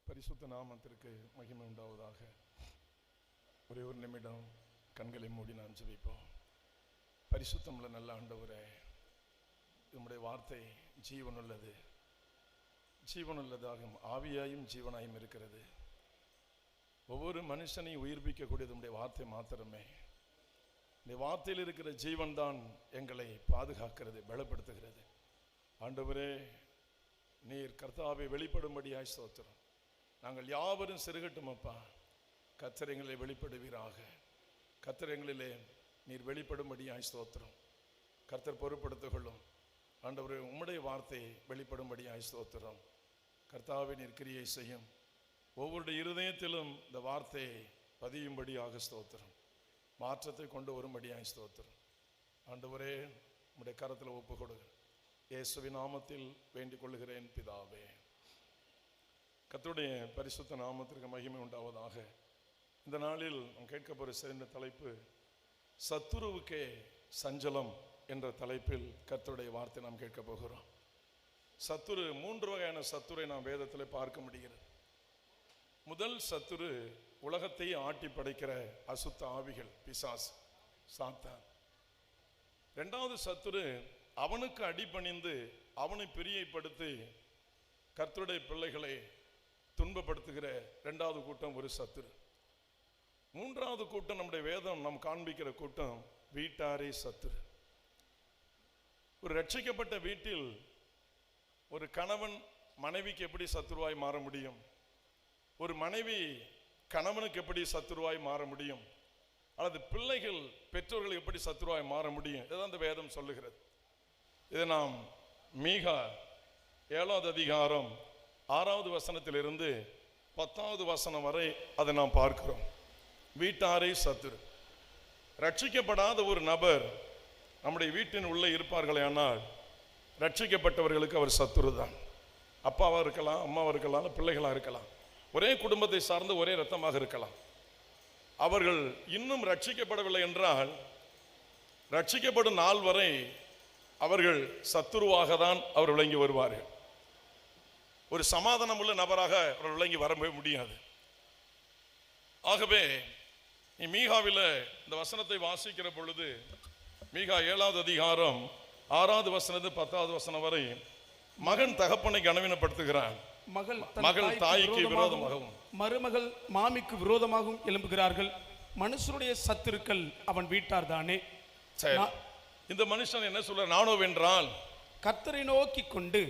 பரிசுத்த நாமத்திற்கு மகிமை உண்டாவதாக. ஒரே ஒரு நிமிடம் கண்களை மூடி நாம் ஜெபிப்போம். பரிசுத்தமுள்ள நல்ல ஆண்டவரே, உம்முடைய வார்த்தை ஜீவனுள்ளது, ஜீவனுள்ளதாகும் ஆவியாயும் ஜீவனாயும் இருக்கிறது. ஒவ்வொரு மனுஷனையும் உயிர்ப்பிக்கக்கூடியது உம்முடைய வார்த்தை மாத்திரமே. இந்த வார்த்தையில் இருக்கிற ஜீவன் தான் எங்களை பாதுகாக்கிறது, பலப்படுத்துகிறது. ஆண்டவரே, நீர் கர்த்தாவை வெளிப்படும்படியாய் ஸ்தோத்திரம். நாங்கள் யாவரும் சிறுகட்டும் அப்பா. கர்த்தர் எங்களை வெளிப்படுவீராக. கர்த்தர் எங்களிலே நீர் வெளிப்படும்படியாய் ஸ்தோத்திரம். கர்த்தர் பொறுப்படுத்திக் கொள்ளும். ஆண்டவரே, உம்முடைய வார்த்தை வெளிப்படும்படியாய் ஸ்தோத்திரம். கர்த்தாவை நீர் கிரியை செய்யும். ஒவ்வொரு இருதயத்திலும் இந்த வார்த்தையை பதியும்படியாக ஸ்தோத்திரம். மாற்றத்தை கொண்டு வரும்படியாய் ஸ்தோத்திரம். ஆண்டவரே, உம்முடைய கரத்தில் ஒப்பு கொடுங்க. இயேசுவின் நாமத்தில் வேண்டிக் கொள்கிறேன் பிதாவே. கர்த்தருடைய பரிசுத்த நாமத்திற்கு மகிமை உண்டாவதாக. இந்த நாளில் நாம் கேட்க போகிற சேர்ந்த தலைப்பு சத்துருவுக்கே சஞ்சலம் என்ற தலைப்பில் கர்த்தருடைய வார்த்தை நாம் கேட்க போகிறோம். சத்துரு, 3 வகையான சத்துரை நாம் வேதத்தில் பார்க்க முடிகிறது. முதல் சத்துரு உலகத்தை ஆட்டி படைக்கிற அசுத்த ஆவிகள், பிசாசு, சாத்தான். 2வது சத்துரு அவனுக்கு அடிபணிந்து அவனை பிரியப்படுத்தி கர்த்தருடைய பிள்ளைகளை துன்பப்படுத்துகிற 2வது கூட்டம் ஒரு சத்துரு. 3வது கூட்டம் நம்முடைய வேதம் நாம் காண்பிக்கிற கூட்டம் வீட்டாரே சத்துரு. ஒரு ரட்சிக்கப்பட்ட வீட்டில் ஒரு கணவன் மனைவிக்கு எப்படி சத்துருவாய் மாற முடியும்? ஒரு மனைவி கணவனுக்கு எப்படி சத்துருவாய் மாற முடியும்? அல்லது பிள்ளைகள் பெற்றோர்கள் எப்படி சத்துருவாய் மாற முடியும்? இதுதான் இந்த வேதம் சொல்லுகிறது. இதை நாம் மீகா 7வது அதிகாரம் 6வது வசனத்திலிருந்து 10வது வசனம் வரை அதை நாம் பார்க்கிறோம். வீட்டாரை சத்துரு. ரட்சிக்கப்படாத ஒரு நபர் நம்முடைய வீட்டின் உள்ளே இருப்பார்களே, ஆனால் ரட்சிக்கப்பட்டவர்களுக்கு அவர் சத்துரு தான். அப்பாவாக இருக்கலாம், அம்மாவாக இருக்கலாம், பிள்ளைகளாக இருக்கலாம், ஒரே குடும்பத்தை சார்ந்து ஒரே இரத்தமாக இருக்கலாம். அவர்கள் இன்னும் ரட்சிக்கப்படவில்லை என்றால் ரட்சிக்கப்படும் நாள் வரை அவர்கள் சத்துருவாக தான் அவர் விளங்கி வருவார்கள். ஒரு சமாதானம் உள்ள நபராக அவர் விளங்கி வர முடியாது. ஆகவே நீ மீகாவில் இந்த வசனத்தை வாசிக்கிற பொழுது, மீகா 7வது அதிகாரம் 6வது வசனத்து 10வது வசனம் வரை மகன் தகப்பனை கனவீனப்படுத்துகிறான். மகள் தாய்க்கு விரோதமாகவும் மருமகள் மாமிக்கு விரோதமாகவும் எழும்புகிறார்கள். மனுஷனுடைய சத்துருக்கள் அவன் வீட்டார் தானே. இந்த மனுஷன் என்ன சொல்ற? நானோ வென்றால் கர்த்தரை நோக்கி கொண்டு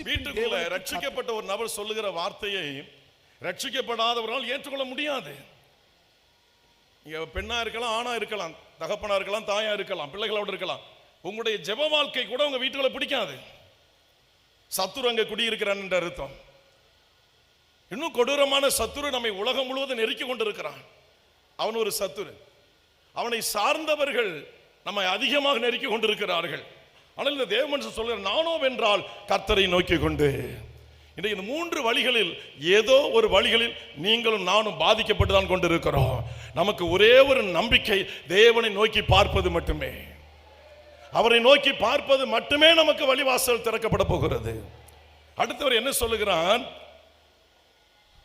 வீட்டுக்குள்ள ரட்சிக்கப்பட்ட ஒரு நபர் சொல்லுகிற வார்த்தையை ரட்சிக்கப்படாதவரால் ஏற்றுக்கொள்ள முடியாது. பெண்ணா இருக்கலாம், ஆணா இருக்கலாம், தகப்பனா இருக்கலாம், தாயா இருக்கலாம், பிள்ளைகளோடு இருக்கலாம். உங்களுடைய ஜெப வாழ்க்கை கூட உங்க வீட்டுக்குள்ள பிடிக்காது. சத்துரு அங்க குடியிருக்கிறான் என்ற அர்த்தம். இன்னும் கொடூரமான சத்துரு நம்மை உலகம் முழுவதும் நெருக்கி கொண்டிருக்கிறான். அவன் ஒரு சத்துரு. அவனை சார்ந்தவர்கள் நம்மை அதிகமாக நெருக்கி கொண்டிருக்கிறார்கள். ஆனால் இந்த தேவ மனுஷன் சொல்கிற நானோ வென்றால் கர்த்தரை நோக்கி கொண்டு. இந்த 3 வழிகளில் ஏதோ ஒரு வழிகளில் நீங்களும் நானும் பாதிக்கப்பட்டு தான் கொண்டிருக்கிறோம். நமக்கு ஒரே ஒரு நம்பிக்கை, தேவனை நோக்கி பார்ப்பது மட்டுமே. அவரை நோக்கி பார்ப்பது மட்டுமே நமக்கு வழிவாசல் திறக்கப்பட போகிறது. அடுத்தவர் என்ன சொல்லுகிறான்?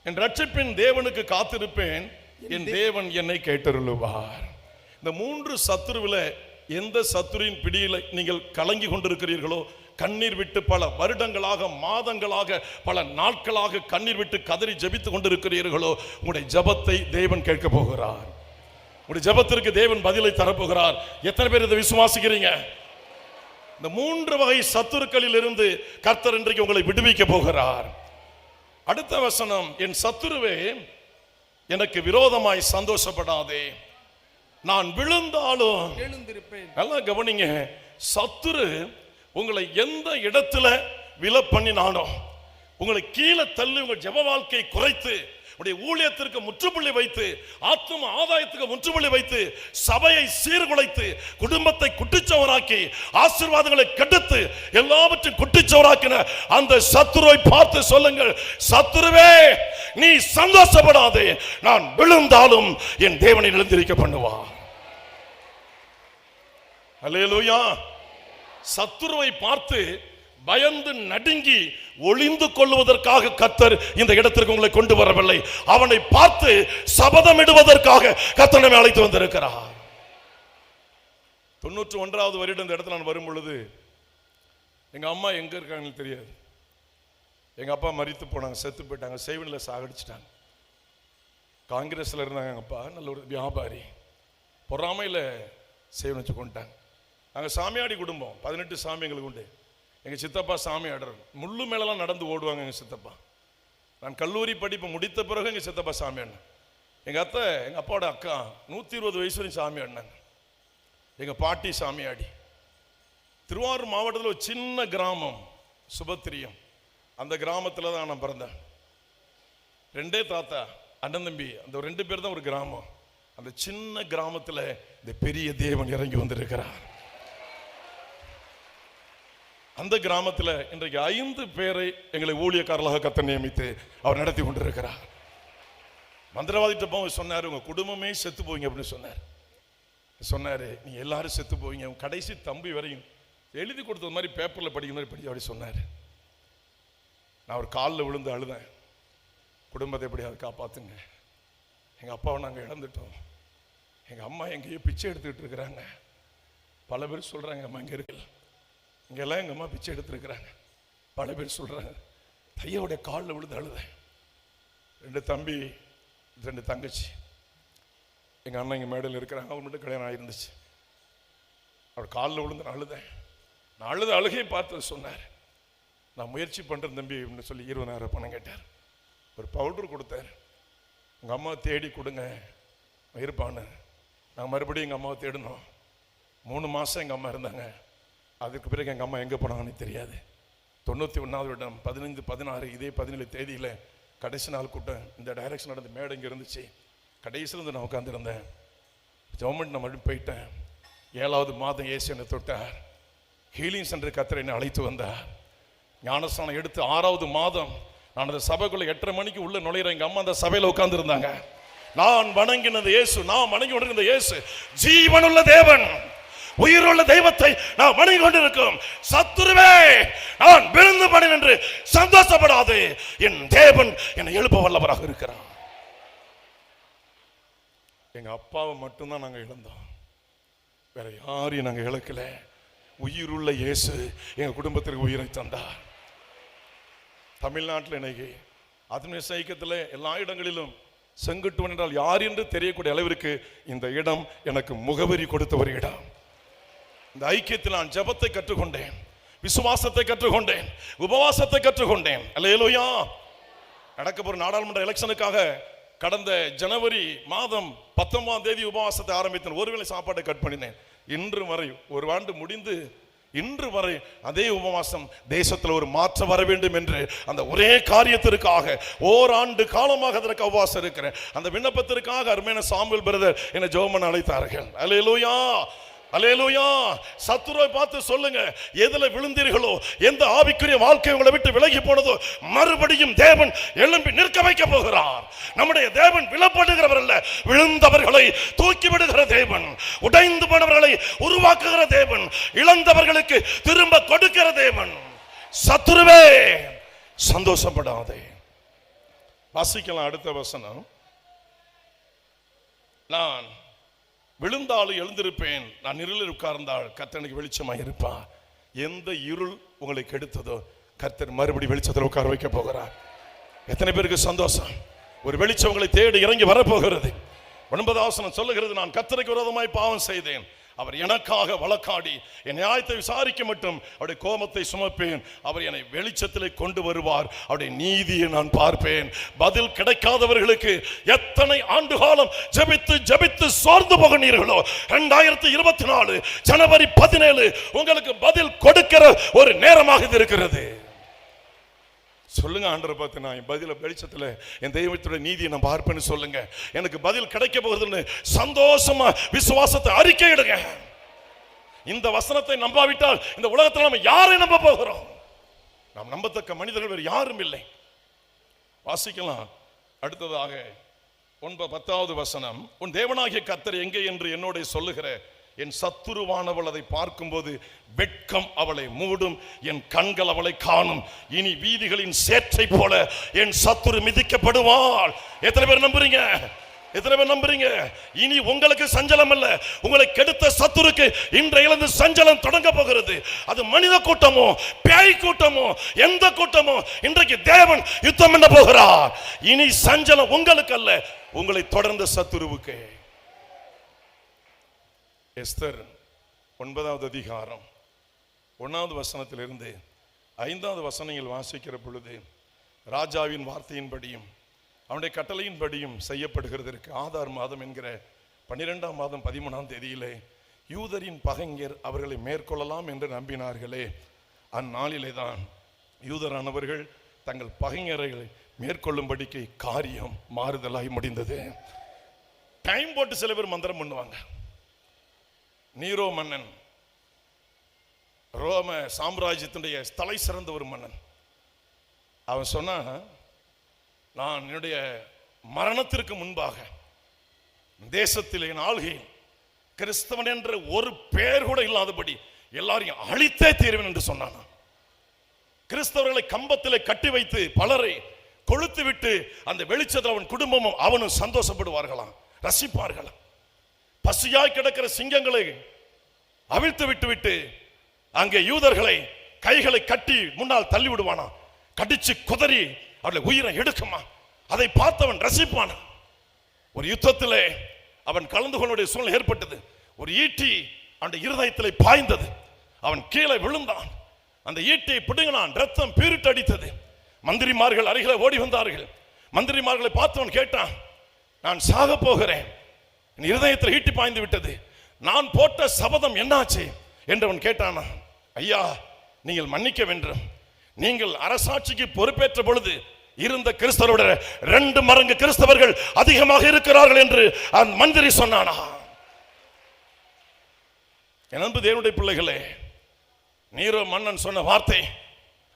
என் ரட்சிப்பின் தேவனுக்கு காத்திருப்பேன், என் தேவன் என்னை கேட்டருளுவார். இந்த 3 சத்துருவில் எந்த சத்துருவின் பிடியில் நீங்கள் கலங்கி கொண்டிருக்கிறீர்களோ, கண்ணீர் விட்டு பல வருடங்களாக, மாதங்களாக, பல நாட்களாக கண்ணீர் விட்டு கதறி ஜெபித்துக் கொண்டிருக்கிறீர்களோ, உங்களுடைய ஜெபத்தை தேவன் கேட்க போகிறார். உங்களுடைய ஜெபத்திற்கு தேவன் பதிலை தரப்போகிறார். எத்தனை பேர் இதை விசுவாசிக்கிறீங்க? இந்த 3 வகை சத்துருக்களில் இருந்து கர்த்தர் இன்றைக்கு உங்களை விடுவிக்க போகிறார். அடுத்த வசனம், என் சத்துருவே எனக்கு விரோதமாய் சந்தோஷப்படாதே, நான் விழுந்தாலும் எழுந்திருப்பேன். நல்லா கவனிங்க. சத்துரு உங்களை எந்த இடத்துல விழ பண்ணினானோ, உங்களை கீழே தள்ளி உங்கள் ஜெப வாழ்க்கை குறைத்து, உடைய ஊழியத்திற்கு முற்றுப்புள்ளி வைத்து, ஆத்தும ஆதாயத்துக்கு முற்றுப்புள்ளி வைத்து, சபையை சீர்குலைத்து, குடும்பத்தை குட்டிச்சவராக்கி, ஆசீர்வாதங்களை கெடுத்து, எல்லாவற்றையும் குட்டிச்சவராக்கின அந்த சத்துருவை பார்த்து சொல்லுங்கள், சத்துருவே நீ சந்தோஷப்படாதே, நான் விழுந்தாலும் என் தேவனை எழுந்திருக்க பண்ணுவார். அல்லேலூயா. சத்துருவை பார்த்து பயந்து நடுங்கி ஒளிந்து கொள்வதற்காக கர்த்தர் இந்த இடத்திற்கு உங்களை கொண்டு வரவில்லை. அவனை பார்த்து சபதமிடுவதற்காக கர்த்தர் நம்மை அழைத்து வந்திருக்கிறார். 91வது வருடம் இந்த இடத்துல நான் வரும் பொழுது எங்க அம்மா எங்க இருக்காங்கன்னு தெரியாது. எங்க அப்பா மரித்து போனாங்க, செத்து போயிட்டாங்க, செய்வனில் சாகடிச்சிட்டாங்க. காங்கிரஸ்ல இருந்தாங்க. எங்க அப்பா நல்ல ஒரு வியாபாரி, பொறாமையில் செய்வன் வச்சு கொண்டுட்டாங்க. நாங்கள் சாமியாடி குடும்பம், 18 சாமி எங்களுக்கு உண்டு. எங்கள் சித்தப்பா சாமி ஆடுறாரு, முள்ளு மேலெல்லாம் நடந்து ஓடுவாங்க எங்கள் சித்தப்பா. நான் கல்லூரி படிப்பு முடித்த பிறகு எங்கள் சித்தப்பா சாமி ஆடினாங்க. எங்கள் அத்தை, எங்கள் அப்பாவோட அக்கா 120 வயசு வரையும் சாமி ஆடினாங்க. எங்கள் பாட்டி சாமி ஆடி. திருவாரூர் மாவட்டத்தில் ஒரு சின்ன கிராமம் சுபத்திரியம், அந்த கிராமத்தில் தான் நான் பிறந்தேன். 2 தாத்தா அண்ணன் தம்பி, அந்த 2 பேர் தான் ஒரு கிராமம். அந்த சின்ன கிராமத்தில் இந்த பெரிய தேவன் இறங்கி வந்திருக்கிறார். அந்த கிராமத்தில் இன்றைக்கு 5 பேரை எங்களை ஊழியக்காரர்களாக கர்த்தர் நியமித்து அவர் நடத்தி கொண்டிருக்கிறார். மந்திரவாதிட்ட போய் சொன்னார், உங்க குடும்பமே செத்து போவீங்க அப்படின்னு சொன்னாரு. நீ எல்லாரும் செத்து போவீங்க, கடைசி தம்பி வரையும் எழுதி கொடுத்தது மாதிரி பேப்பரில் படிக்கிற மாதிரி படி அப்படி சொன்னார். நான் ஒரு காலில் விழுந்து அழுதேன், குடும்பத்தை எப்படியாவது காப்பாத்துங்க, எங்கள் அப்பாவை நாங்கள் இழந்துட்டோம், எங்கள் அம்மா எங்கேயோ பிச்சை எடுத்துக்கிட்டு இருக்கிறாங்க. பல பேர் சொல்கிறாங்க அம்மா இங்கே இருக்கு, இங்கெல்லாம் எங்கள் அம்மா பிச்சை எடுத்துருக்குறாங்க. பல பேர் சொல்கிறாங்க. தையோடைய காலில் விழுந்து அழுதேன். 2 தம்பி 2 தங்கச்சி. எங்கள் அண்ணன் இங்கே மேடையில் இருக்கிறாங்க, அவங்க மட்டும் கல்யாணம் ஆகிருந்துச்சு. அவர் காலில் விழுந்து நான் அழுதேன். நான் அழுத அழுகையை பார்த்து சொன்னார், நான் முயற்சி பண்ணுறேன் தம்பி அப்படின்னு சொல்லி 20,000 பணம் கேட்டார். ஒரு பவுடர் கொடுத்தார், உங்கள் அம்மாவை தேடி கொடுங்க இருப்பான்னு. நாங்கள் மறுபடியும் எங்கள் அம்மாவை தேடினோம். 3 மாதம் எங்கள் அம்மா இருந்தாங்க. அதுக்கு பிறகு எங்கள் அம்மா எங்கே போனாங்கன்னு தெரியாது. 91வது வருடம் 15, 16 இதே 17 தேதியில் கடைசி நாள் கூட்டம் இந்த டைரக்ஷன் நடந்த மேடை இங்கே இருந்துச்சு. கடைசியில் இருந்து நான் உட்காந்துருந்தேன். கவர்மெண்ட் நான் மறுபடியும் போயிட்டேன். 7வது மாதம் ஏசு என்னை தொட்டார். ஹீலிங் சென்டர் கர்த்தர் என்னை அழைத்து வந்தார். ஞானஸ்நானம் எடுத்து 6வது மாதம் நான் அந்த சபைக்குள்ள 8:30 மணிக்கு உள்ள நுழையிறேன். எங்கள் அம்மா அந்த சபையில் உட்கார்ந்து இருந்தாங்க. நான் வணங்கினது இயேசு, நான் வணங்கி கொண்டிருந்த இயேசு ஜீவனுள்ள தேவன், உயிருள்ள தெய்வத்தை நான் வணங்கி கொண்டிருக்கிறோம். சத்துருவே, நான் விழுந்து பணி என்று சந்தோஷப்படாது, என் தேவன் என்னை எழுப்ப வல்லவராக இருக்கிறார். எங்க அப்பாவை மட்டும்தான் நாங்கள் இழந்தோம், வேற யாரையும் நாங்கள் இழக்கல. உயிருள்ள இயேசு எங்க குடும்பத்திற்கு உயிரை தந்தார். தமிழ்நாட்டில் இன்னைக்கு ஆத்மீக ஐக்கியத்தில் எல்லா இடங்களிலும் செங்குட்டுவன் என்றால் யார் என்று தெரியக்கூடிய அளவிற்கு இந்த இடம் எனக்கு முகவரி கொடுத்த ஒரு இடம். இந்த ஐக்கியத்தில் நான் ஜெபத்தை கற்றுக்கொண்டேன், விசுவாசத்தை கற்றுக்கொண்டேன், உபவாசத்தை கற்றுக்கொண்டேன். அல்லேலூயா. நடக்க போற நாடாளுமன்ற எலெக்ஷனுக்காக கடந்த ஜனவரி மாதம் 19ஆம் தேதி உபவாசத்தை ஆரம்பித்தேன். ஒருவேளை சாப்பாட்டை கட் பண்ணினேன். இன்று வரை, ஒரு ஆண்டு முடிந்து இன்று வரை அதே உபவாசம். தேசத்தில் ஒரு மாற்றம் வர வேண்டும் என்று அந்த ஒரே காரியத்திற்காக ஓராண்டு காலமாக அதற்கு உபவாசம் இருக்கிறேன். அந்த விண்ணப்பத்திற்காக அருமையான சாமுவேல் பிரதர் என்னை ஜெபம் பண்ண அழைத்தார்கள். அல்லேலூயா, அல்லேலூயா. சத்துருவை பார்த்து சொல்லுங்க, எதுல விழுந்தீர்களோ, எந்த ஆவிக்குரிய வாழ்க்கை உங்களை விட்டு விலகி போனதோ, மறுபடியும் தேவன் எழும்பி நிற்க வைக்க போகிறார். நம்முடைய தேவன் விழப்படுகிறவர் அல்ல, விழுந்தவர்களை தூக்கி விடுகிற தேவன், உடைந்து போனவர்களை உருவாக்குகிற தேவன், இழந்தவர்களுக்கு திரும்ப கொடுக்கிற தேவன். சத்துருவே சந்தோஷப்படாதே. வாசிக்கலாம் அடுத்த வசனம். நான் விழுந்தாலும் எழுந்திருப்பேன், நான் இருளில் உட்கார்ந்தால் கர்த்தர் எனக்கு வெளிச்சமாக இருப்பார். எந்த இருள் உங்களை கெடுத்ததோ கர்த்தர் மறுபடி வெளிச்சத்தில் உட்கார வைக்க போகிறார். எத்தனை பேருக்கு சந்தோஷம்? ஒரு வெளிச்சம் உங்களை தேடி இறங்கி வரப்போகிறது. 9வது வசனம் சொல்லுகிறது, நான் கர்த்தருக்கு விரோதமாய் பாவம் செய்தேன், அவர் எனக்காக வழக்காடி என் நியாயத்தை விசாரிக்க மட்டும் அவருடைய கோபத்தை சுமப்பேன். அவர் என்னை வெளிச்சத்திலே கொண்டு வருவார், அவருடைய நீதியை நான் பார்ப்பேன். பதில் கிடைக்காதவர்களுக்கு எத்தனை ஆண்டு காலம் ஜெபித்து ஜெபித்து சோர்ந்து போகிறீர்களோ, 2024 ஜனவரி 17 உங்களுக்கு பதில் கொடுக்கிற ஒரு நேரமாக இது இருக்கிறது. சொல்லுங்க, ஆண்டவரை பார்த்து நான் பதில வெளிச்சத்தில் என் தெய்வத்துடைய நீதியை நான் பார்ப்பேன்னு சொல்லுங்க. எனக்கு பதில் கிடைக்க போகுதுன்னு சந்தோஷமா விசுவாசத்தை அறிக்கையிடுங்க. இந்த வசனத்தை நம்பாவிட்டால் இந்த உலகத்தில் நம்ம யாரை நம்ப போகிறோம்? நாம் நம்பத்தக்க மனிதர்கள் வேறு யாரும் இல்லை. வாசிக்கலாம் அடுத்ததாக 10வது வசனம். உன் தேவனாகிய கர்த்தர் எங்கே என்று என்னோட சொல்லுகிற என் சத்துருவானவள் அதை பார்க்கும்போது வெட்கம் அவளை மூடும், என் கண்கள் அவளை காணும். இனி வீதிகளின் சேற்றை போல என் சத்துரு மிதிக்கப்படுவாள். எத்தனை பேர் நம்புறீங்க? எத்தனை பேர் நம்புறீங்க? இனி உங்களுக்கு சஞ்சலம் அல்ல, உங்களை கெடுத்த சத்துருக்கு இன்றையிலிருந்து சஞ்சலம் தொடங்க போகிறது. அது மனித கூட்டமோ பேய் கூட்டமோ எந்த கூட்டமோ, இன்றைக்கு தேவன் யுத்தம் பண்ண போகிறார். இனி சஞ்சலம் உங்களுக்கு அல்ல, உங்களை தொடர்ந்த சத்துருவுக்கு. எஸ்தர் 9வது அதிகாரம் 1வது வசனத்திலிருந்து 5வது வசனங்கள் வாசிக்கிற பொழுது, ராஜாவின் வார்த்தையின்படியும் அவனுடைய கட்டளையின்படியும் செய்யப்படுகிறதற்கு ஆதார் மாதம் என்கிற 12ஆம் மாதம் 13ஆம் தேதியிலே யூதரின் பகைஞர் அவர்களை மேற்கொள்ளலாம் என்று நம்பினார்களே, அந்நாளிலே தான் யூதரானவர்கள் தங்கள் பகைஞர்களை மேற்கொள்ளும்படிக்கு காரியம் மாறுதலாய் முடிந்தது. டைம் போட்டு சில பேர் மந்திரம் பண்ணுவாங்க. நீரோ மன்னன், ரோம சாம்ராஜ்யத்தினுடைய தலை சிறந்த ஒரு மன்னன், அவன் சொன்னா, நான் என்னுடைய மரணத்திற்கு முன்பாக தேசத்தில் என் ஆள்கையில் கிறிஸ்தவன் என்ற ஒரு பெயர் கூட இல்லாதபடி எல்லாரையும் அழித்தே தீர்வேன் என்று சொன்னான். கிறிஸ்தவர்களை கம்பத்திலே கட்டி வைத்து பலரை கொளுத்து விட்டு அந்த வெளிச்சத்தில் அவன் குடும்பமும் அவனும் சந்தோஷப்படுவார்களாம், ரசிப்பார்களாம். பசியாய் கிடக்கிற சிங்கங்களை அவிழ்த்து விட்டு விட்டு அங்கே யூதர்களை கைகளை கட்டி முன்னால் தள்ளி விடுவானா, கடிச்சு குதறி அவளை உயிரை எடுக்குமா, அதை பார்த்தவன் ரசிப்பானா. ஒரு யுத்தத்திலே அவன் கலந்து கொள்ளுடைய சூழ்நிலை ஏற்பட்டது. ஒரு ஈட்டி அவன் இருதயத்திலே பாய்ந்தது, அவன் கீழே விழுந்தான். அந்த ஈட்டியை பிடுங்கினான், ரத்தம் பீரிட்டு அடித்தது. மந்திரிமார்கள் அருகில ஓடி வந்தார்கள். மந்திரிமார்களை பார்த்தவன் கேட்டான், நான் சாக போகிறேன், என் இருதயத்தில் ஈட்டி பாய்ந்து விட்டது, நான் போட்ட சபதம் என்னாச்சு என்றவன் கேட்டானா. ஐயா, நீங்கள் மன்னிக்க வேண்டும், நீங்கள் அரசாட்சிக்கு பொறுப்பேற்ற பொழுது இருந்த கிறிஸ்தவரோட 2 மடங்கு கிறிஸ்தவர்கள் அதிகமாக இருக்கிறார்கள் என்று அந்த மந்திரி சொன்னானா. என் அன்பு தேவனுடைய பிள்ளைகளே, நீரோ மன்னன் சொன்ன வார்த்தை,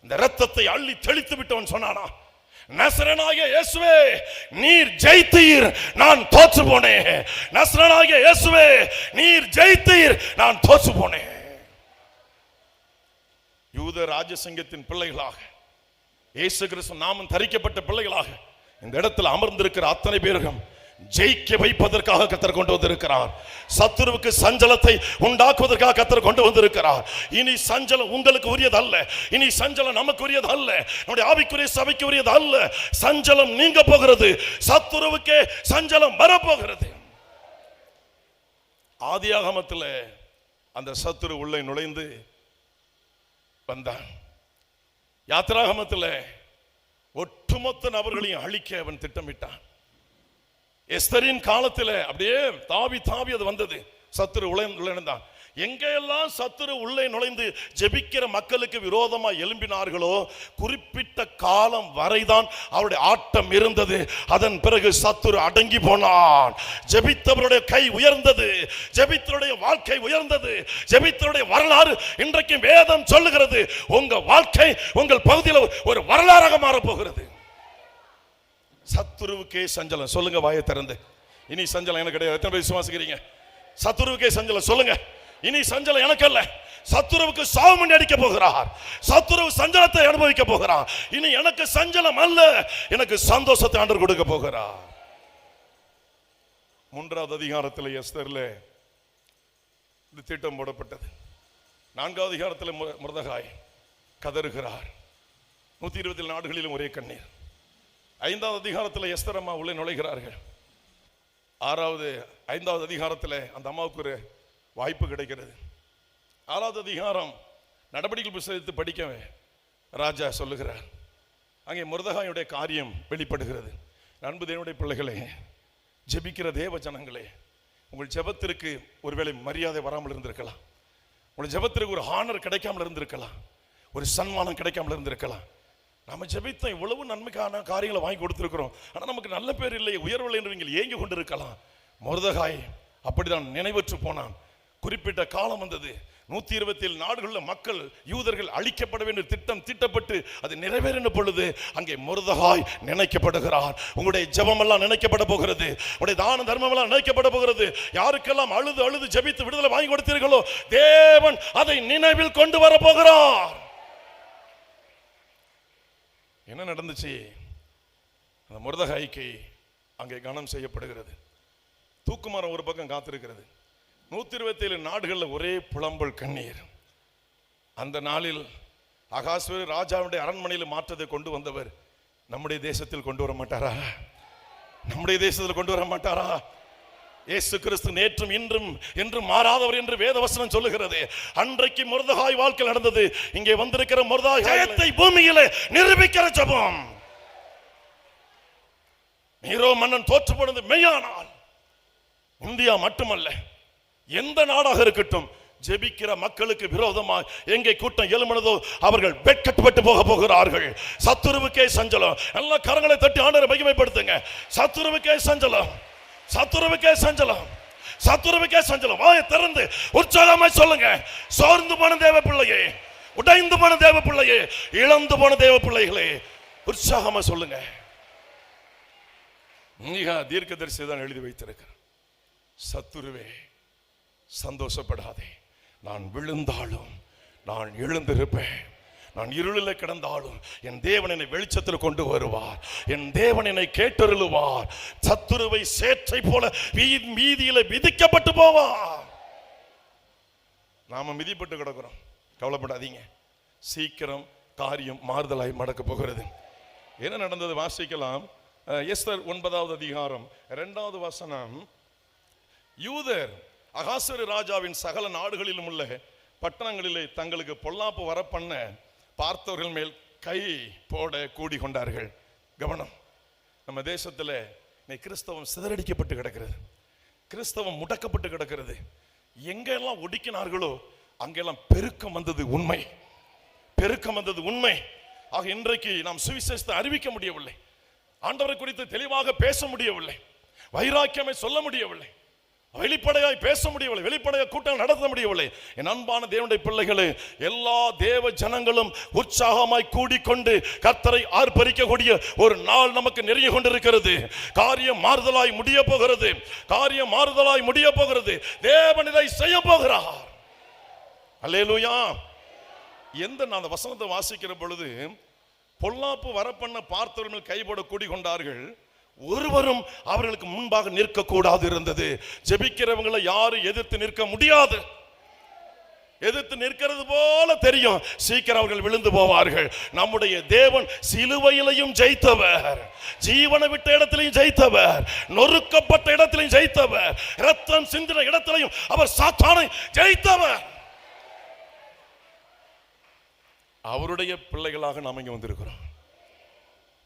இந்த இரத்தத்தை அள்ளி தெளித்து விட்டவன் சொன்னானா, நசரேயனாகிய இயேசுவே நீர் ஜெயித்தீர், நான் தோற்று போனேன். நசரேயனாகிய இயேசுவே நீர் ஜெயித்தீர், நான் தோற்று போனேன். யூத ராஜசங்கத்தின் பிள்ளைகளாக, இயேசு கிறிஸ்து நாமம் தரிக்கப்பட்ட பிள்ளைகளாக இந்த இடத்தில் அமர்ந்திருக்கிற அத்தனை பேரும் ஜெயிக்க வைப்பதற்காக கர்த்தர் கொண்டு வந்திருக்கிறார். சத்துருவுக்கு சஞ்சலத்தை உண்டாக்குவதற்காக கர்த்தர் கொண்டு வந்திருக்கிறார். இனி சஞ்சலம் உங்களுக்கு உரியது அல்ல, இனி சஞ்சலம் நமக்கு உரியது அல்ல, நம்முடைய ஆவிக்குரிய சபைக்கு உரியது அல்ல. சஞ்சலம் நீங்க போகிறது, சத்துருவுக்கே சஞ்சலம் வரப்போகிறது. ஆதியாகமத்தில் அந்த சத்துரு உள்ளே நுழைந்து வந்தான். யாத்திராகமத்தில் ஒட்டுமொத்த நபர்களையும் அழிக்க அவன் திட்டமிட்டான். எஸ்தரின் காலத்தில் அப்படியே தாவி தாவி அது வந்தது. சத்துரு நுழைந்தான். எங்கெல்லாம் சத்துரு உள்ளே நுழைந்து ஜெபிக்கிற மக்களுக்கு விரோதமாக எழும்பினார்களோ குறிப்பிட்ட காலம் வரைதான் அவருடைய ஆட்டம் இருந்தது. அதன் பிறகு சத்துரு அடங்கி போனான். ஜெபித்தவருடைய கை உயர்ந்தது, ஜெபித்தவருடைய வாழ்க்கை உயர்ந்தது. ஜெபித்தவருடைய வரலாறு இன்றைக்கு வேதம் சொல்லுகிறது, உங்க வாழ்க்கை உங்கள் பகுதியில் ஒரு வரலாறாக மாறப்போகிறது. சத்துருவுக்கே சஞ்சலம். சொல்லுங்க வாயை திறந்து, இனி சஞ்சலம் எனக்கு கிடையாது. எத்தனை பேர் விசுவாசிக்கிறீங்க? சத்துருவுக்கே சஞ்சலம் சொல்லுங்க. இனி சஞ்சலம் எனக்கு அல்ல, சத்துருவுக்கு சாவுமணி அடிக்க போகிறார். சத்துருவு சஞ்சலத்தை அனுபவிக்க போகிறார். இனி எனக்கு சஞ்சலம் அல்ல, எனக்கு சந்தோஷத்தை ஆண்டவர் கொடுக்க போகிறார். 3வது அதிகாரத்தில் எஸ்தர்ல இந்த திட்டம் போடப்பட்டது. 4வது அதிகாரத்தில் மொர்தெகாய் கதறுகிறார். 120 நாடுகளிலும் ஒரே கண்ணீர். 5வது அதிகாரத்தில் எஸ்தர் அம்மா உள்ளே நுழைகிறார்கள். 5வது அதிகாரத்தில் அந்த அம்மாவுக்கு ஒரு வாய்ப்பு கிடைக்கிறது. 6வது அதிகாரம் நடபடிகள் புத்தகத்தை படிக்க ராஜா சொல்லுகிறார். அங்கே மொர்தெகாயுடைய காரியம் வெளிப்படுகிறது. அன்பு தேவனுடைய பிள்ளைகளே, ஜெபிக்கிற தேவ ஜனங்களே, உங்கள் ஜெபத்திற்கு ஒருவேளை மரியாதை வராமல் இருந்திருக்கலாம், உங்கள் ஜெபத்திற்கு ஒரு ஹானர் கிடைக்காமல் இருந்திருக்கலாம், ஒரு சன்மானம் கிடைக்காமல் இருந்திருக்கலாம். நம்ம ஜெபித்த இவ்வளவு நன்மைக்கான காரியங்களை வாங்கி கொடுத்திருக்கிறோம், ஆனால் நமக்கு நல்ல பேர் இல்லை, உயர்வில்லை என்று நீங்கள் ஏங்கி கொண்டிருக்கலாம். மொர்தெகாய் அப்படிதான் நினைவற்று போனான். குறிப்பிட்ட காலம் வந்தது, 127 நாடுகளில் மக்கள் யூதர்கள் அழிக்கப்பட வேண்டிய திட்டம் தீட்டப்பட்டு அது நிறைவேறின பொழுது அங்கே மொர்தெகாய் நினைக்கப்படுகிறார். உங்களுடைய ஜெபம் எல்லாம் நினைக்கப்பட போகிறது, உங்களுடைய தான தர்மம் எல்லாம் நினைக்கப்பட போகிறது. யாருக்கெல்லாம் அழுது அழுது ஜெபித்து விடுதலை வாங்கி கொடுத்தீர்களோ தேவன் அதை நினைவில் கொண்டு வர போகிறார். என்ன நடந்துச்சு? அந்த மொர்தெகாய்க்கு அங்கே கனம் செய்யப்படுகிறது. தூக்குமரம் ஒரு பக்கம் காத்திருக்கிறது. 127 நாடுகளில் ஒரே புலம்பல் கண்ணீர். அந்த நாளில் அகாஸ்வேரு ராஜாவுடைய அரண்மனையில் மாற்றத்தை கொண்டு வந்தவர் நம்முடைய தேசத்தில் கொண்டு வர மாட்டாரா? நம்முடைய தேசத்தில் கொண்டு வர மாட்டாரா? இயேசு கிறிஸ்து நேற்றும் இன்றும் என்றும் மாறாதவர் என்று வேதவசனம் சொல்லுகிறது. அன்றைக்கு மொர்தெகாய் வாழ்க்கை நடந்தது. இங்கே வந்திருக்கிற மொர்தெகாய் பூமியிலே நிரூபிக்கிற ஜெபம். நீரோ மன்னன் தோற்று போனது மெய்யானால் இந்தியா மட்டுமல்ல, எந்த நாடாக இருக்கட்டும், ஜெபிக்கிற மக்களுக்கு விரோதமாக எங்கே கூட்டம் எழும்பினதோ அவர்கள் வெட்கப்பட்டு போக போகிறார்கள். சத்துருவுக்கே சஞ்சலம். எல்லா கரங்களை தட்டி ஆண்டவரை மகிமைப்படுத்துங்க. சத்துருவுக்கே சஞ்சலம், சத்துருவுக்கே சஞ்சலம், சத்துருவுக்கே சஞ்சலம். வாயை திறந்து உற்சாகமாய் சொல்லுங்க. சோர்ந்து போன தேவ பிள்ளையே, உடைந்து போன தேவ பிள்ளையே, இழந்து போன தேவ பிள்ளைகளே, உற்சாகமா சொல்லுங்க. மிக தீர்க்கதரிசி தான் எழுதி வைத்திருக்கிறார். சத்துருவே சந்தோஷப்படாதே, நான் விழுந்தாலும் நான் எழுந்திருப்பேன், நான் இருளில் கிடந்தாலும் என் தேவன் என்னை வெளிச்சத்தில் கொண்டு வருவார், என் தேவன் என்னை கேட்டருளுவார். சத்துருவை சேற்றை போல வீதியில விதிக்கப்பட்டு போவார். நாம மிதிப்பட்டு கிடக்கிறோம், கவலைப்படாதீங்க. சீக்கிரம் காரியம் மாறுதலாய் நடக்க போகிறது. என்ன நடந்தது வாசிக்கலாம். எஸ்தர் 9வது அதிகாரம் 2வது வசனம். யூதர் அகாஸ்வேரு ராஜாவின் சகல நாடுகளிலும் உள்ள பட்டணங்களிலே தங்களுக்கு பொல்லாப்பு வர பண்ண பார்த்தவர்கள் மேல் கை போட கூடி கொண்டார்கள். கவனம், நம்ம தேசத்தில் கிறிஸ்தவம் சிதறடிக்கப்பட்டு கிடக்கிறது, கிறிஸ்தவம் முடக்கப்பட்டு கிடக்கிறது. எங்கெல்லாம் ஒடுக்கினார்களோ அங்கெல்லாம் பெருக்கம் வந்தது உண்மை, பெருக்கம் வந்தது உண்மை. ஆக இன்றைக்கு நாம் சுவிசேஷத்தை அறிவிக்க முடியவில்லை, ஆண்டவரை குறித்து தெளிவாக பேச முடியவில்லை, வைராக்கியமை சொல்ல முடியவில்லை, வெளிப்படையாய் பேச முடியவில்லை, வெளிப்படையாக கூட்டம் நடத்த முடியவில்லை. என் அன்பான தேவனுடைய பிள்ளைகளே, எல்லா தேவ ஜனங்களும் உற்சாகமாய் கூடிக்கொண்டு கர்த்தரை ஆர்ப்பரிக்கக்கூடிய ஒரு நாள் நமக்கு நெருங்கி கொண்டிருக்கிறது. காரியம் மாறுதலாய் முடிய போகிறது, காரியம் மாறுதலாய் முடிய போகிறது. தேவன் இதை செய்ய போகிறார். அல்லேலூயா. அந்த வசனத்தை வாசிக்கிற பொழுது பொல்லாப்பு வரப்பண்ண பார்த்தவர்கள் கைபோட கூடி கொண்டார்கள், ஒருவரும் அவர்களுக்கு முன்பாக நிற்க கூடாது இருந்தது. ஜெபிக்கிறவங்களை யாரும் எதிர்த்து நிற்க முடியாது. எதிர்த்து நிற்கிறது போல தெரியும், சீக்கிரம் அவர்கள் விழுந்து போவார்கள். நம்முடைய தேவன் சிலுவையிலையும் ஜெயித்தவர், ஜீவனை விட்ட இடத்திலையும் ஜெயித்தவர், நொறுக்கப்பட்ட இடத்திலையும் ஜெயித்தவர், இரத்தம் சிந்தின இடத்திலையும் அவர் சாத்தானை ஜெயித்தவர். அவருடைய பிள்ளைகளாக நாம் இங்க வந்திருக்கிறோம்.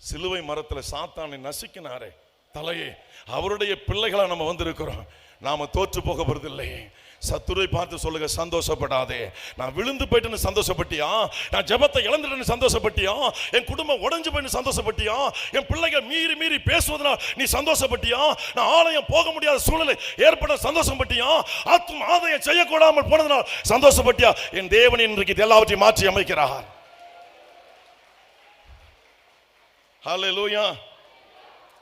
சிலுவை மரத்தில் சாத்தானை நசுக்கினாரே தலையே, அவருடைய பிள்ளைகளா நம்ம வந்திருக்கிறோம். நாம தோற்று போக போறதில்லை. சத்துருவை பார்த்து சொல்லுங்க, சந்தோஷப்படாதே. நான் விழுந்து போயிட்டு சந்தோஷப்பட்டியா? நான் ஜெபத்தை இழந்துட்டேன்னு சந்தோஷப்பட்டியா? என் குடும்பம் உடைஞ்சு போயிட்டு சந்தோஷப்பட்டியா? என் பிள்ளைகள் மீறி மீறி பேசுவதனால் நீ சந்தோஷப்பட்டியா? நான் ஆலயம் போக முடியாத சூழ்நிலை ஏற்பட சந்தோஷப்பட்டியா? ஆத்தும் ஆதாயம் செய்யக்கூடாமல் போனதனால் சந்தோஷப்பட்டியா? என் தேவன் இன்றைக்கு எல்லாவற்றையும் மாற்றி அமைக்கிறார். ஹல்லேலூயா,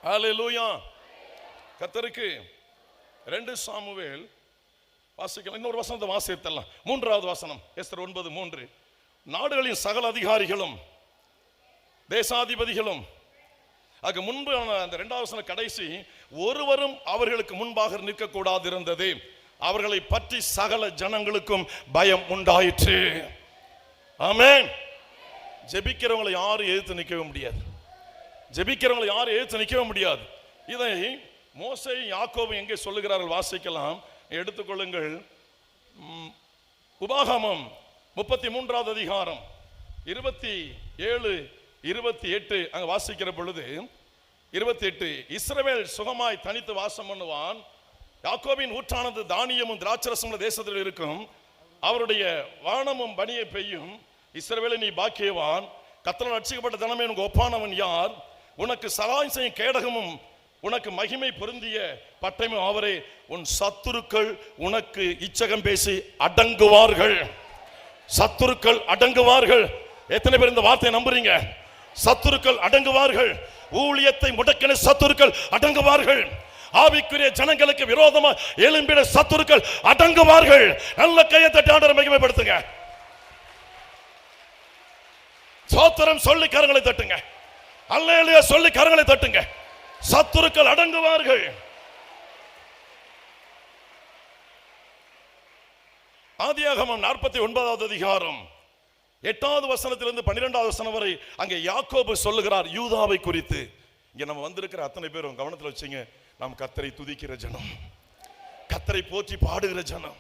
ஹல்லேலூயா. கர்த்தருக்கு 2 சாமுவேல் வாசிக்கலாம். இன்னொரு வசனத்தை வாசித்தலாம். 3வது வசனம், எஸ்தர் 9:3. நாடுகளின் சகல அதிகாரிகளும் தேசாதிபதிகளும், அதுக்கு முன்பு அந்த 2வது வசனம் கடைசி, ஒருவரும் அவர்களுக்கு முன்பாக நிற்க கூடாது இருந்தது. அவர்களை பற்றி சகல ஜனங்களுக்கும் பயம் உண்டாயிற்று. ஆமென். ஜெபிக்கிறவங்களை யாரும் எதிர்த்து நிற்கவே முடியாது, ஜெபிக்கிறவங்களை யாரும் எதிர்த்து நிற்கவே முடியாது. இதை மோசே யாக்கோபு எங்கே சொல்லுகிறார்கள் வாசிக்கலாம். எடுத்துக்கொள்ளுங்கள். உபாகமம் 33வது அதிகாரம் 27, 28 அங்க வாசிக்கிற பொழுது 28, இஸ்ரவேல் சுகமாய் தனித்து வாசம் பண்ணுவான். யாக்கோபின் ஊற்றானது தானியமும் திராட்சரசமும் தேசத்தில் இருக்கும். அவருடைய வானமும் பனியை பெய்யும். இஸ்ரவேலை நீ பாக்கியவான். கர்த்தரால் ரட்சிக்கப்பட்ட தனமே உனக்கு ஒப்பானவன் யார்? உனக்கு சகாயம் செய்யும் கேடகமும் உனக்கு மகிமை பொருந்திய பட்டயம் அவரே. உன் சத்துருக்கள் உனக்கு இச்சகம் பேசி அடங்குவார்கள். சத்துருக்கள் அடங்குவார்கள். எத்தனை பேர் இந்த வார்த்தையை நம்புறீங்க? சத்துருக்கள் அடங்குவார்கள். ஊழியத்தை முடக்கின சத்துருக்கள் அடங்குவார்கள். ஆவிக்குரிய ஜனங்களுக்கு விரோதமா எழும்பின சத்துருக்கள் அடங்குவார்கள். நல்ல கையை தட்டி ஆண்டவரை மகிமைப்படுத்துங்க. ஸ்தோத்திரம் சொல்லி கரங்களை தட்டுங்க. அல்லேலூயா சொல்லி கரங்களை தட்டுங்க. சத்துருக்கள் அடங்குவார்கள். ஆதியாகமம் 49வது அதிகாரம் 8வது வசனத்திலிருந்து 12வது வசனம் வரை அங்கே யாக்கோபு சொல்லுகிறார் யூதாவை குறித்து. இங்க நம்ம வந்திருக்கிற அத்தனை பேரும் கவனத்தில் வச்சுங்க. நாம் கர்த்தரை துதிக்கிற ஜனம், கர்த்தரை போற்றி பாடுகிற ஜனம்,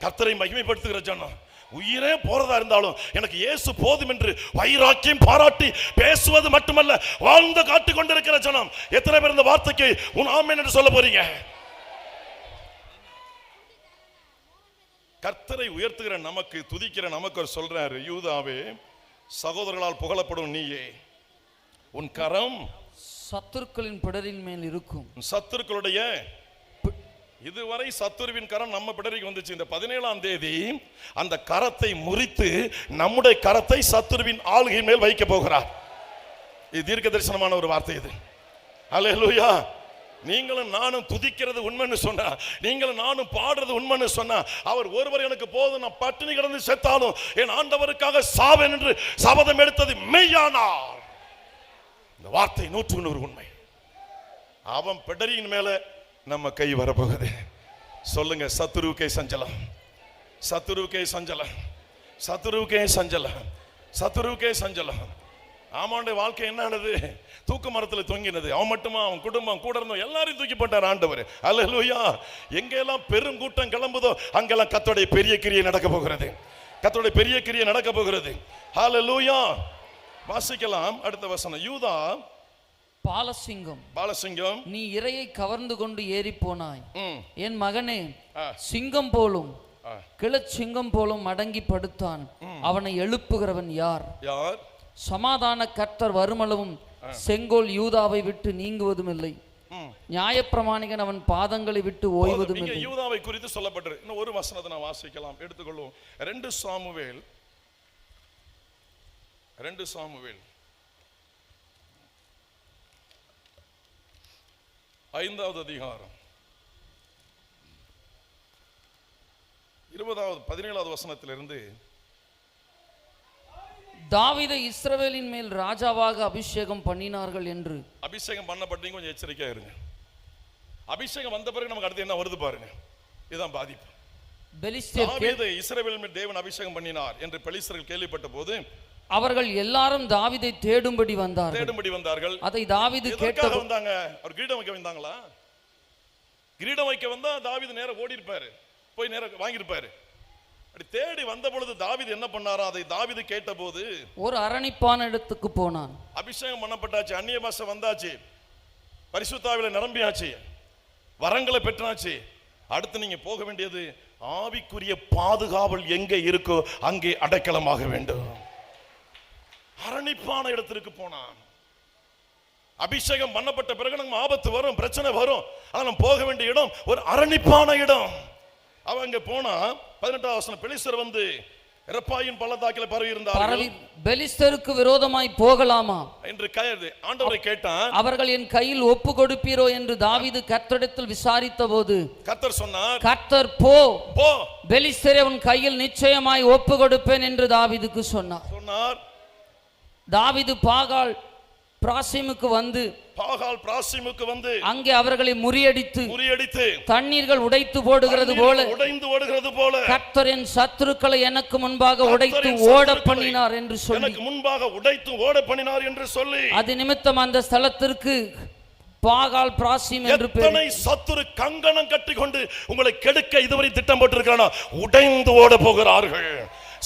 கர்த்தரை மகிமைப்படுத்துகிற ஜனம். உயிரே போறதா இருந்தாலும் எனக்கு இயேசு போதும் என்று வைராக்கியம் பாராட்டி பேசுவது மட்டுமல்ல, வாழ்ந்து காட்டிக் கொண்டிருக்கிற ஜனம். எத்தனை பேர் இந்த வார்த்தைக்கு உன் ஆமென் என்று சொல்ல போறீங்க? கர்த்தரை உயர்த்துகிற நமக்கு, துதிக்கிற நமக்கு அவர் சொல்றாரு, யூதாவே சகோதரர்களால் புகழப்படும் நீயே, உன் கரம் சத்துருக்களின் பிடரின் மேல் இருக்கும். சத்துருக்களுடைய இதுவரை சத்துருவின் கரம் நம்ம பிடரிக்கு வந்துச்சு. இந்த 17ஆம் தேதி அந்த கரத்தை முறித்து நம்முடைய கரத்தை சத்துருவின் ஆளுகையின் மேல் வைக்க போகிறார். இது தீர்க்க தரிசனமான ஒரு வார்த்தை. இது அல்லேலூயா. நீங்களும் நானும் துதிக்கிறது உண்மைன்னு சொன்னா, நீங்களும் நானும் பாடுறது உண்மைன்னு சொன்னா, அவர் ஒருவர் எனக்கு போதும், நான் பட்டினி கிடந்து செத்தாலும் என் ஆண்டவருக்காக சாவேன் என்று சபதம் எடுத்தது மெய்யானார். இந்த வார்த்தை 100% உண்மை. அவன் பிடரியின் மேல நம்ம கை வரப்போகுது. சொல்லுங்க, சத்துருவுக்கே சஞ்சலம், சத்துருவுக்கே சஞ்சலம், சத்துருவுக்கே சஞ்சலம், சத்துருவுக்கே சஞ்சலம். ஆமாண்ட வாழ்க்கை என்ன ஆனது? தூக்கு மரத்தில் தொங்கினது. அவன் மட்டுமா, அவன் குடும்பம் கூட இருந்தோம் எல்லாரையும் தூக்கி போட்டார் ஆண்டவர். அல்லேலூயா. எங்கெல்லாம் பெருங்கூட்டம் கிளம்புதோ அங்கெல்லாம் கர்த்தருடைய பெரிய கிரியை நடக்க போகிறது. கர்த்தருடைய பெரிய கிரியை நடக்க போகிறது. அல்லேலூயா. வாசிக்கலாம் அடுத்த வசனம். யூதா பாலசிங்கம், பாலசிங்கம், நீ இரையை கவர்ந்து கொண்டு ஏறி போனாய். என் மகனே, சிங்கம் போலும் கிளச்சிங்கம் போலும் அடங்கி படுத்தான். அவனை எழுப்புகிறவன் யார்? யார்? சமாதான கர்த்தர் வருமளவும் செங்கோல் யூதாவை விட்டு நீங்குவதும் இல்லை. நியாயப்பிரமாணிகன் அவன் பாதங்களை விட்டு ஓய்வதும் இல்லை. யூதாவை குறித்து சொல்லப்பட்டிருக்கு. இன்னும் ஒரு வசனத்தை நான் வாசிக்கலாம், எடுத்துக்கொள்வோம். 2 சாமுவேல் 5வது அதிகாரம் 17வது வசனத்திலிருந்து, தாவீதை இஸ்ரவேலின் மேல் ராஜாவாக அபிஷேகம் பண்ணினார்கள் என்று. அபிஷேகம் பண்ணப்பட்டீங்க, கொஞ்சம் எச்சரிக்கையா இருங்க. அபிஷேகம் வந்த பிறகு நமக்கு அடுத்து என்ன வருது பாருங்க. இதுதான் பாதிப்பு. தாவீதை இஸ்ரவேலின் மேல் தேவன் அபிஷேகம் பண்ணினார் என்று பெலிஸ்தர்கள் கேள்விப்பட்ட போது அவர்கள் எல்லாரும் தாவீதை தேடும்படி வந்தார்கள். அதை தாவீது கேட்டது வந்தாங்க. அவர் கிரீடம் வைக்க வந்தாங்களா? கிரீடம் வைக்க வந்தா தாவீது நேரா ஓடி இருப்பாரு, போய் நேரா வாங்கியிருப்பாரு. அப்படி தேடி வந்த பொழுது தாவீது என்ன பண்ணாரா? அதை தாவீது கேட்ட போது ஒரு அரணிப்பான இடத்துக்கு போனான். அபிஷேகம் பண்ணப்பட்டாச்சு, அந்நிய பாஷை வந்தாச்சு, பரிசுத்தாவில நிரம்பியாச்சு, வரங்களை பெற்றாச்சு. அடுத்து நீங்க போக வேண்டியது ஆவிக்குரிய பாதுகாவல் எங்கே இருக்கோ அங்கே அடைக்கலமாக வேண்டும். அரணிப்பான இடத்திற்கு போனான். அபிஷேகம் பண்ணப்பட்ட பிறகு நம்ம ஆபத்து வரும், பிரச்சனை வரும். ஆனா நம்ம போக வேண்டிய இடம் ஒரு அரணிப்பான இடம். அவன் அங்க போனா 18வது வசனம், பெலிஸ்தர் வந்து ரெப்பாயின் பள்ளத்தாக்கில் பரவி இருந்தார்கள். பெலிஸ்தருக்கு விரோதமாய் போகலாமா என்று ஆண்டவரை கேட்டான். அவர்கள் என் கையில் ஒப்பு கொடுப்பீரோ என்று தாவீது கர்த்தரிடத்தில் விசாரித்த போது கர்த்தர் சொன்னார், கர்த்தர் போ, பெலிஸ்தரை உன் கையில் நிச்சயமாய் ஒப்பு கொடுப்பேன் என்று தாவீதுக்கு சொன்னார். தாவீது பாகால் பிராசிமுக்கு வந்து அங்கே அவர்களை முறியடித்து தண்ணீர்கள் உடைந்து ஓடுகிறது போல கர்த்தர் என் சத்துருக்களை எனக்கு முன்பாக உடைத்து ஓட பண்ணினார் என்று சொல்லி அது நிமித்தம் அந்த ஸ்தலத்திற்கு பாகால் பிராசிம் என்று பெயர். எத்தனை சத்துரு கங்கணம் கட்டிக்கொண்டு உங்களை கெடுக்க இதுவரை திட்டம் போட்டிருக்கானா, உடைந்து ஓட போகிறார்கள்.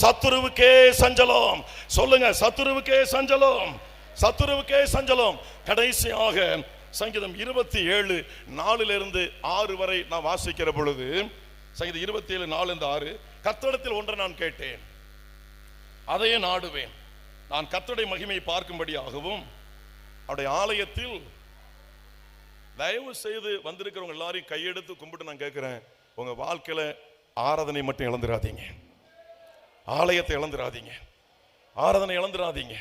சத்துருவுக்கே சஞ்சலம். சொல்லுங்க, சத்துருவுக்கே சஞ்சலம், சத்துருவுக்கே சஞ்சலம். கடைசியாக சங்கீதம் 27:4 வரை நான் வாசிக்கிற பொழுது, சங்கீதம் 27:4-6, கர்த்தரிடத்தில் ஒன்றை நான் கேட்டேன், அதையே நாடுவேன். நான் கர்த்தருடைய மகிமையை பார்க்கும்படியாகவும் அவருடைய ஆலயத்தில் தயவு செய்து வந்திருக்கிறவங்க எல்லாரையும் கையெடுத்து கும்பிட்டு நான் கேட்கிறேன், உங்க வாழ்க்கையில ஆராதனை மட்டும் இழந்துடாதீங்க, ஆலயத்தை இழந்துடாதீங்க, ஆராதனை இழந்துடாதீங்க,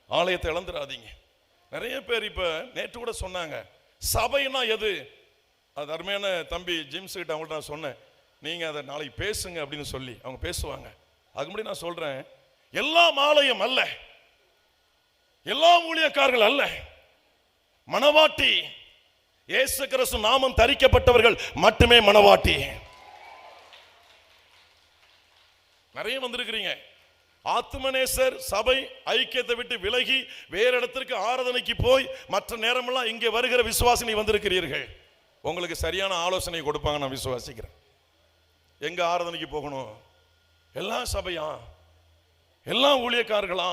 ஆலயத்தை இழந்துடாதீங்க. நிறைய பேர் இப்ப நேற்று கூட சொன்னாங்க, சபைனா எது? அது அருமையான தம்பி ஜிம்ஸ் கிட்ட அவங்கள்ட்ட நான் சொன்னேன், நீங்க அதை நாளைக்கு பேசுங்க அப்படின்னு சொல்லி அவங்க பேசுவாங்க. அதுக்கு முன்னாடி நான் சொல்றேன், எல்லா ஆலயம் அல்ல, எல்லா ஊழியக்காரர்கள் அல்ல, மணவாட்டி இயேசு கிறிஸ்து நாமம் தரிக்கப்பட்டவர்கள் மட்டுமே மணவாட்டி. நிறைய வந்திருக்கிறீங்க, ஆத்துமநேசர் சபை ஐக்கியத்தை விட்டு விலகி வேற இடத்திற்கு ஆராதனைக்கு போய் மற்ற நேரமெல்லாம் இங்கே வருகிற விசுவாசினி வந்திருக்கிறீர்கள். உங்களுக்கு சரியான ஆலோசனை கொடுப்பாங்க நான் விசுவாசிக்கிறேன். எங்க ஆராதனைக்கு போகணும்? எல்லா சபையா, எல்லா ஊழியக்காரர்களா?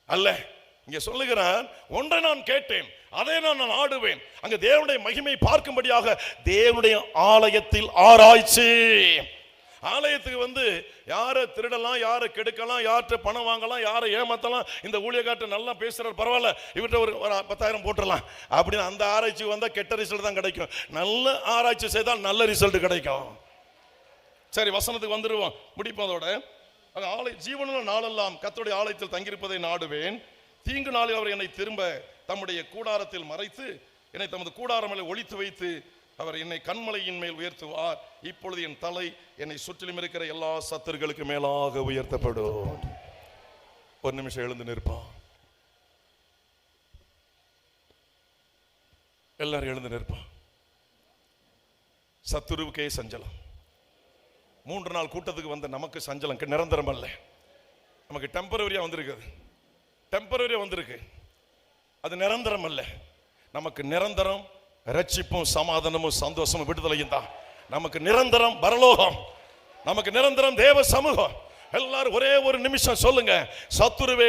அல்ல. இங்க சொல்லுகிறான், ஒன்றை நான் கேட்டேன், அதை நான் ஆடுவேன், அங்க தேவனுடைய மகிமை பார்க்கும்படியாக தேவனுடைய ஆலயத்தில் ஆராய்ச்சி. ஆலயத்துக்கு வந்து யாரை திருடலாம், யாரை கெடுக்கலாம், யார்கிட்ட பணம் வாங்கலாம், யாரை ஏமாத்தலாம், இந்த ஊழியக்காரர் நல்லா பேசுறாரு பரவாயில்ல, இவர்கிட்ட ஒரு 10,000 போட்டுடலாம் அப்படின்னு அந்த ஆராய்ச்சி வந்தா கெட்ட ரிசல்ட் தான் கிடைக்கும். நல்ல ஆராய்ச்சி செய்தால் நல்ல ரிசல்ட் கிடைக்கும். சரி, வசனத்துக்கு வந்துருவோம், முடிப்போம். அதோட ஜீவனுள்ள நாளெல்லாம் கர்த்தருடைய ஆலயத்தில் தங்கியிருப்பதை நாடுவேன். தீங்கு நாளில் அவர் என்னை திரும்ப தம்முடைய கூடாரத்தில் மறைத்து என்னை தமது கூடாரம் மேலே ஒளித்து வைத்து அவர் என்னை கண்மலையின் மேல் உயர்த்துவார். இப்பொழுது என் தலை என்னை சுற்றிலும் இருக்கிற எல்லா சத்துருக்களுக்கு மேலாக உயர்த்தப்படும். ஒரு நிமிஷம் எழுந்து நிற்பான். எல்லாரும் எழுந்து நிற்பான். சத்துருவுக்கே சஞ்சலம். 3 நாள் கூட்டத்துக்கு வந்த நமக்கு சஞ்சலம் நிரந்தரம் அல்ல, நமக்கு டெம்பரரியா வந்திருக்குது, டெம்பரரியா வந்திருக்கு, அது நிரந்தரம் அல்ல. நமக்கு நிரந்தரம் ரட்சிப்பும் சமாதானமும் சந்தோஷமும் விடுதலையும் தான். நமக்கு நிரந்தரம் பரலோகம், நமக்கு நிரந்தரம் தேவ சமூகம். எல்லாரும் ஒரே ஒரு நிமிஷம் சொல்லுங்க, சத்துருவே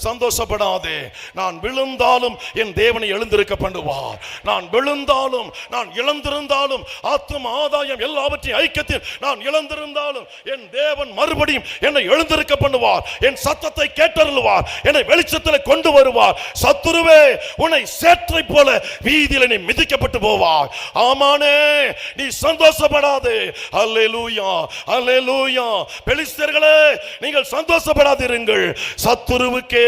சந்தோஷப்படாதே, நான் விழுந்தாலும் என் தேவனை எழுந்திருக்க பண்ணுவார். நான் விழுந்தாலும், நான் இழந்திருந்தாலும், ஆத்தும ஆதாயம் எல்லாவற்றையும் ஐக்கியத்தில் நான் இழந்திருந்தாலும் என் தேவன் மறுபடியும் என்னை எழுந்திருக்க பண்ணுவார். என் சத்தத்தை கேட்டருளுவார், என்னை வெளிச்சத்தில் கொண்டு வருவார். சத்துருவே, உன்னை சேற்றை போல வீதியில் நீ மிதிக்கப்பட்டு போவார். ஆமானே, நீ சந்தோஷப்படாதே. அல்லேலூயா, அல்லேலூயா. பெலிஸ்தர்களே, நீங்கள் சந்தோஷப்படாதிருங்கள். சத்துருவுக்கே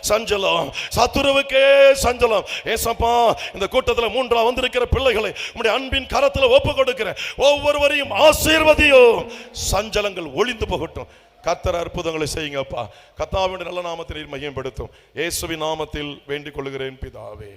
சஞ்சலம், சத்துருவுக்கே சஞ்சலம். ஏசப்பா, இந்த கூட்டத்தில் 3 வந்திருக்கிற பிள்ளைகளை உம்முடைய அன்பின் கரத்தில் ஒப்பு கொடுக்கிறேன். ஒவ்வொருவரையும் ஆசீர்வதியும். சஞ்சலங்கள் ஒளிந்து போகட்டும். கர்த்தர் அற்புதங்களை செய்யுங்கப்பா. கர்த்தாவின் நல்ல நாமத்தில் மகிமைப்படுத்தும். இயேசுவின் நாமத்தில் வேண்டிக் கொள்கிறேன் பிதாவே.